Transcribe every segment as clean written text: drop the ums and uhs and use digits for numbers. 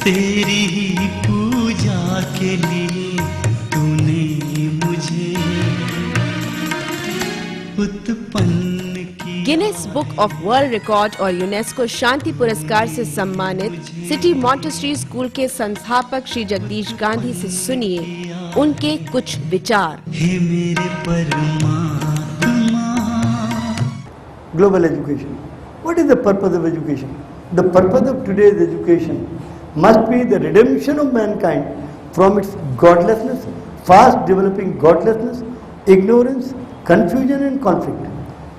तेरी ही पूजा के लिए तूने मुझे उत्पन्न किया। Guinness book of world record और यूनेस्को शांति पुरस्कार से सम्मानित सिटी मॉन्टेसरी स्कूल के संस्थापक श्री जगदीश गांधी से सुनिए उनके कुछ विचार। हे मेरे परमात्मा। Global education. What is the purpose of education? The purpose of today's education must be the redemption of mankind from its godlessness, fast developing godlessness, ignorance, confusion and conflict.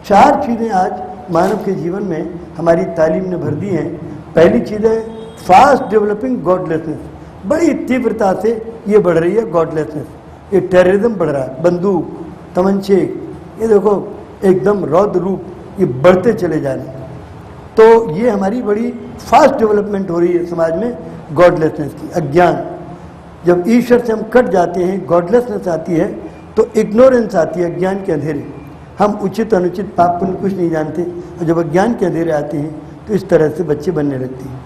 चार चीज़ें आज मानव के जीवन में हमारी तालीम ने भर दी हैं। पहली चीज़ है फास्ट डेवलपिंग गॉडलेसनेस, बड़ी तीव्रता से ये बढ़ रही है गॉडलेसनेस। ये टेररिज्म बढ़ रहा है, बंदूक, तमंचे, ये देखो एकदम रौद्र रूप ये बढ़ते चले जा रहे हैं। तो ये हमारी बड़ी फास्ट डेवलपमेंट हो रही है समाज में गॉडलेसनेस की। अज्ञान, जब ईश्वर से हम कट जाते हैं, गॉडलेसनेस आती है तो इग्नोरेंस आती है, अज्ञान के अंधेरे। हम उचित अनुचित पाप पुण्य कुछ नहीं जानते, और जब अज्ञान के अंधेरे आते हैं तो इस तरह से बच्चे बनने लगते हैं।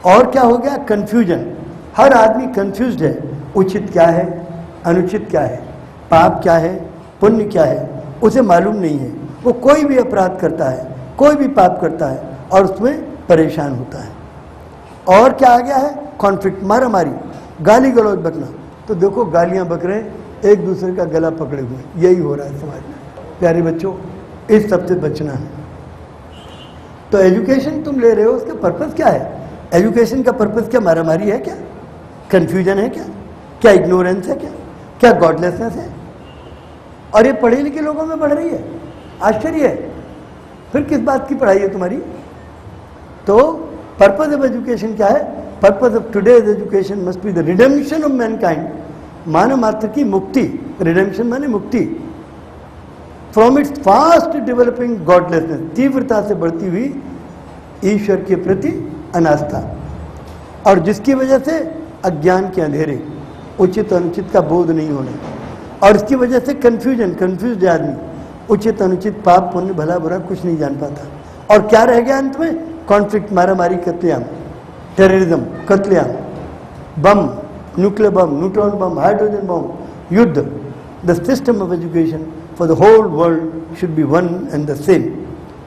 और क्या हो गया? कन्फ्यूजन। हर आदमी कन्फ्यूज्ड है, उचित क्या है, अनुचित क्या है, पाप क्या है, पुण्य क्या है, उसे मालूम नहीं है। वो कोई भी अपराध करता है, कोई भी पाप करता है और उसमें परेशान होता है। और क्या आ गया है? कॉन्फ्लिक्ट, मारामारी, गाली गलौज बकना। तो देखो गालियां बक रहे हैं, एक दूसरे का गला पकड़े हुए, यही हो रहा है समाज में। प्यारे बच्चों, इस सब से बचना है। तो एजुकेशन तुम ले रहे हो, उसका पर्पस क्या है? एजुकेशन का पर्पस क्या मारामारी है क्या? कन्फ्यूजन है क्या? क्या इग्नोरेंस है क्या? क्या गॉडलेसनेस है? और ये पढ़े लिखे लोगों में बढ़ रही है, आश्चर्य है। फिर किस बात की पढ़ाई है तुम्हारी? तो पर्पस ऑफ एजुकेशन क्या है? Purpose of today's education must be the redemption of mankind, मानव मात्र की मुक्ति। रिडेम्पशन माने मुक्ति। From its fast developing godlessness, तीव्रता से बढ़ती हुई ईश्वर के प्रति अनास्था, और जिसकी वजह से अज्ञान के अंधेरे, उचित अनुचित का बोध नहीं होना, और इसकी वजह से कन्फ्यूजन, कन्फ्यूज आदमी, उचित अनुचित पाप पुण्य भला बुरा कुछ नहीं जान पाता। और क्या रह गया अंत में? कॉन्फ्लिक्ट, मारामारी, कत्लेआम, टेररिज्म, कत्लेआम, bomb, nuclear bomb, neutron bomb, hydrogen bomb, युद्ध। The system of education for the whole world should be one and the same.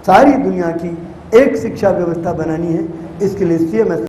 सारी दुनिया की एक शिक्षा व्यवस्था बनानी है। इसके लिए CMS